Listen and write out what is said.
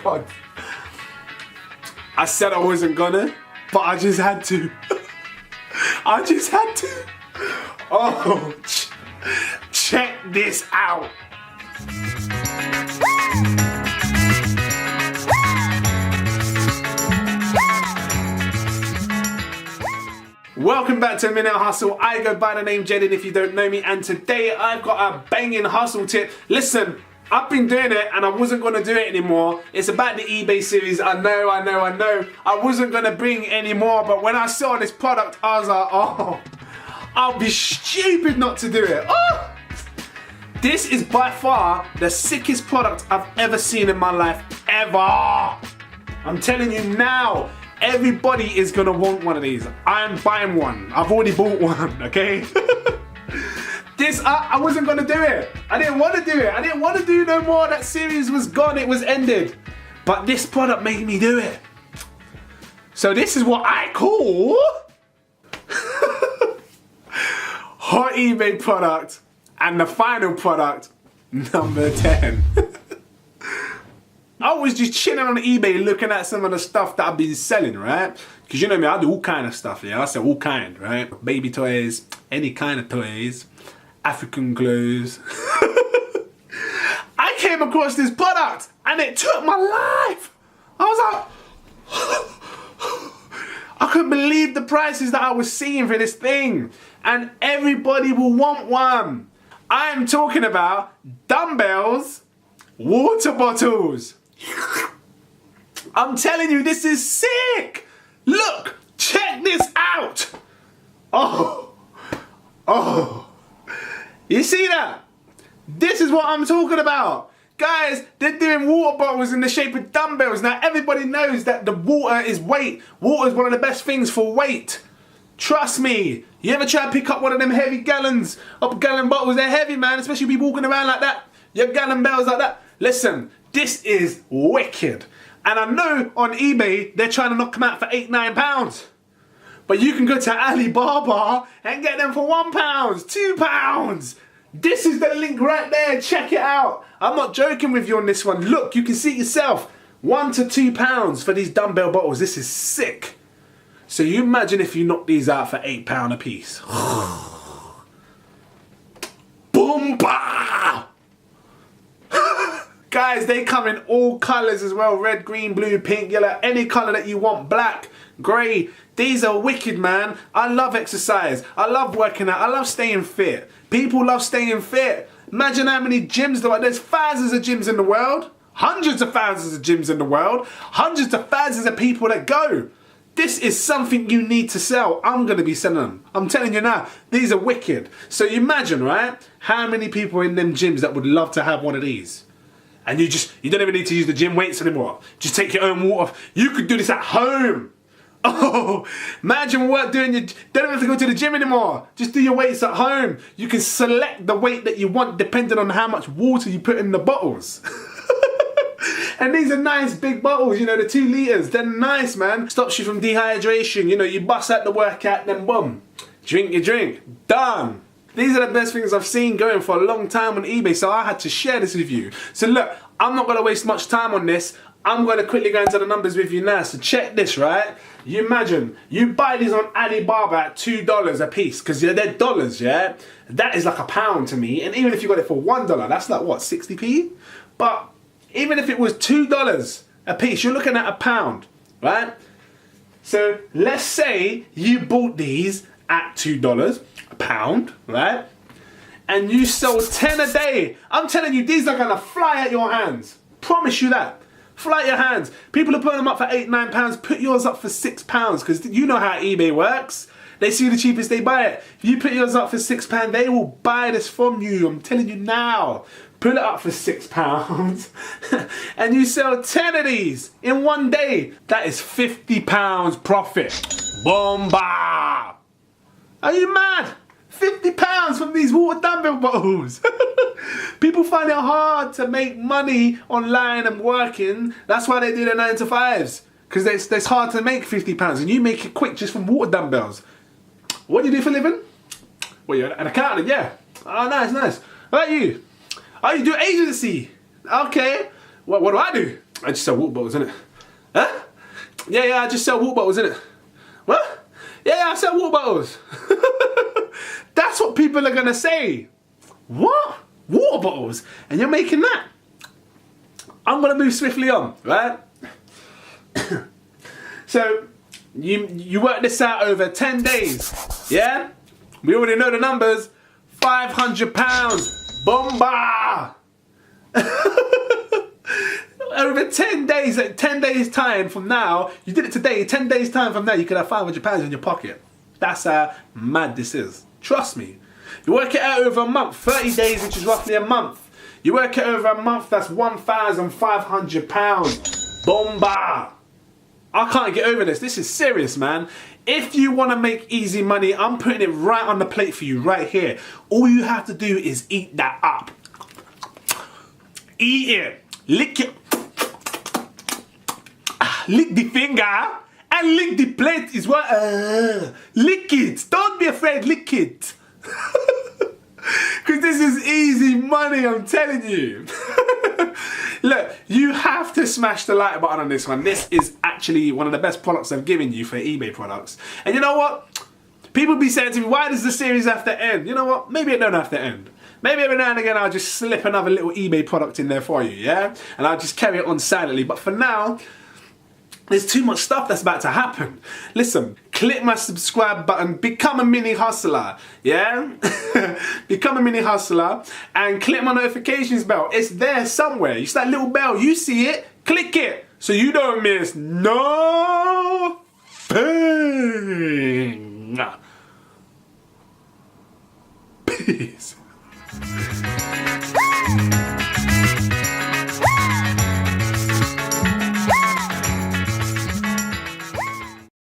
God. I said I wasn't gonna, but I just had to. I just had to. Oh, check this out. Welcome back to Minute Hustle. I go by the name Jaden if you don't know me, and today I've got a banging hustle tip. Listen, I've been doing it and I wasn't going to do it anymore. It's about the eBay series. I know. I wasn't going to bring any more, but when I saw this product, I was like, oh, I'll be stupid not to do it. Oh! This is by far the sickest product I've ever seen in my life, ever. I'm telling you now. Everybody is gonna want one of these. I'm buying one. I've already bought one, okay? I wasn't gonna do it. I didn't want to do it. I didn't want to do no more. That series was gone. It was ended. But this product made me do it. So this is what I call hot eBay product and the final product, number 10. I was just chilling on eBay looking at some of the stuff that I've been selling, right? Because you know me, I do all kind of stuff, yeah? I sell all kind, right? Baby toys, any kind of toys, African clothes. I came across this product and it took my life. I was like, I couldn't believe the prices that I was seeing for this thing. And everybody will want one. I am talking about dumbbells, water bottles. I'm telling you, this is sick. Look, check this out. Oh, you see that? This is what I'm talking about. Guys, they're doing water bottles in the shape of dumbbells. Now, everybody knows that the water is weight. Water is one of the best things for weight. Trust me. You ever try to pick up one of them heavy gallons, gallon bottles? They're heavy, man, especially be walking around like that. Your gallon bells like that. Listen, this is wicked. And I know on eBay, they're trying to knock them out for £8, £9. But you can go to Alibaba and get them for £1, £2. This is the link right there. Check it out. I'm not joking with you on this one. Look, you can see it yourself. £1 to £2 for these dumbbell bottles. This is sick. So you imagine if you knock these out for £8 a piece. Boom, bah! Guys, they come in all colours as well. Red, green, blue, pink, yellow, any colour that you want. Black, grey. These are wicked, man. I love exercise. I love working out. I love staying fit. People love staying fit. Imagine how many gyms there are. There's thousands of gyms in the world. Hundreds of thousands of gyms in the world. Hundreds of thousands of people that go. This is something you need to sell. I'm going to be selling them. I'm telling you now, these are wicked. So you imagine, right, how many people in them gyms that would love to have one of these. And you don't even need to use the gym weights anymore. Just take your own water. You could do this at home. Oh, imagine what doing. You don't have to go to the gym anymore. Just do your weights at home. You can select the weight that you want depending on how much water you put in the bottles. And these are nice big bottles, you know, the 2 litres. They're nice, man. Stops you from dehydration. You know, you bust out the workout, then boom. Drink your drink. Done. These are the best things I've seen going for a long time on eBay, so I had to share this with you. So look, I'm not going to waste much time on this. I'm going to quickly go into the numbers with you now. So check this, right? You imagine, you buy these on Alibaba at $2 a piece, because they're dollars, yeah? That is like £1 to me. And even if you got it for $1, that's like, what, 60p? But even if it was $2 a piece, you're looking at £1, right? So let's say you bought these at $2, £1, right? And you sold 10 a day. I'm telling you, these are gonna fly at your hands. Promise you that. Fly at your hands. People are putting them up for £8, £9. Put yours up for £6, because you know how eBay works. They see the cheapest, they buy it. If you put yours up for £6, they will buy this from you. I'm telling you now. Put it up for £6 and you sell 10 of these in one day. That is £50 profit. Bomba! Are you mad? £50 from these water dumbbell bottles. People find it hard to make money online and working. That's why they do their 9 to 5s. Because it's hard to make £50 and you make it quick just from water dumbbells. What do you do for a living? Well, you're an accountant, yeah. Oh, nice, nice. What about you? Oh, you do agency. Okay. What do I do? I just sell water bottles, innit? Huh? Yeah, I just sell water bottles, innit? What? Yeah, I sell water bottles. That's what people are gonna say. What? Water bottles? And you're making that? I'm gonna move swiftly on, right? So, you work this out over 10 days, yeah? We already know the numbers. £500. Bomba! Over 10 days, 10 days time from now, you did it today, 10 days time from now, you could have £500 in your pocket. That's how mad this is. Trust me. You work it out over a month, 30 days, which is roughly a month. You work it over a month, that's £1,500. Bomba! I can't get over this. This is serious, man. If you want to make easy money, I'm putting it right on the plate for you, right here. All you have to do is eat that up. Eat it. Lick it. Lick the finger and lick the plate is what. Lick it. Don't be afraid. Lick it. Because this is easy money, I'm telling you. Look, you have to smash the like button on this one. This is actually one of the best products I've given you for eBay products. And you know what? People be saying to me, why does the series have to end? You know what? Maybe it don't have to end. Maybe every now and again I'll just slip another little eBay product in there for you, yeah? And I'll just carry it on silently. But for now, there's too much stuff that's about to happen. Listen, click my subscribe button, become a mini hustler, yeah? Become a mini hustler and click my notifications bell. It's there somewhere. You see that little bell, you see it, click it so you don't miss no thing. Peace.